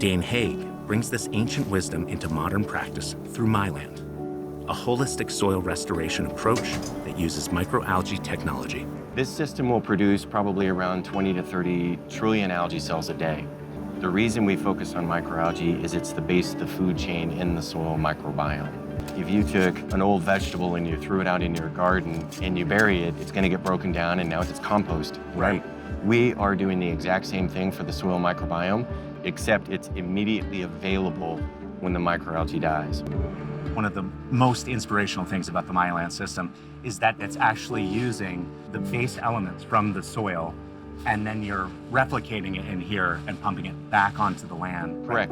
Dane Hague brings this ancient wisdom into modern practice through MyLand, a holistic soil restoration approach that uses microalgae technology. This system will produce probably around 20 to 30 trillion algae cells a day. The reason we focus on microalgae is it's the base of the food chain in the soil microbiome. If you took an old vegetable and you threw it out in your garden and you bury it, it's going to get broken down and now it's compost. Right. We are doing the exact same thing for the soil microbiome, except it's immediately available when the microalgae dies. One of the most inspirational things about the MyLand system is that it's actually using the base elements from the soil, and then you're replicating it in here and pumping it back onto the land. Correct.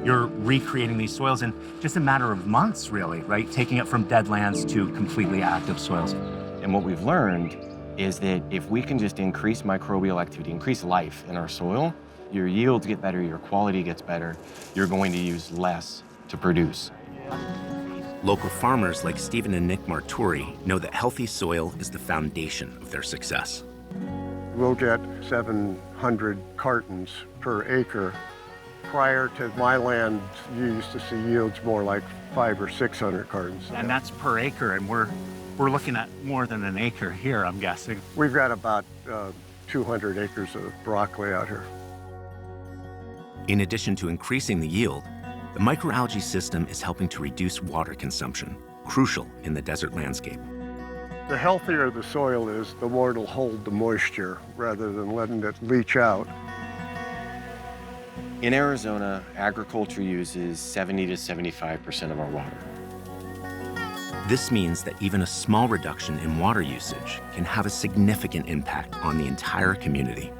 You're recreating these soils in just a matter of months, really, right? Taking it from dead lands to completely active soils. And what we've learned is that if we can just increase microbial activity, increase life in our soil, your yields get better, your quality gets better, you're going to use less to produce. Local farmers like Stephen and Nick Martori know that healthy soil is the foundation of their success. We'll get 700 cartons per acre. Prior to MyLand, you used to see yields more like 500 or 600 cartons. And that's per acre, and we're looking at more than an acre here, I'm guessing. We've got about 200 acres of broccoli out here. In addition to increasing the yield, the microalgae system is helping to reduce water consumption, crucial in the desert landscape. The healthier the soil is, the more it'll hold the moisture rather than letting it leach out. In Arizona, agriculture uses 70 to 75% of our water. This means that even a small reduction in water usage can have a significant impact on the entire community.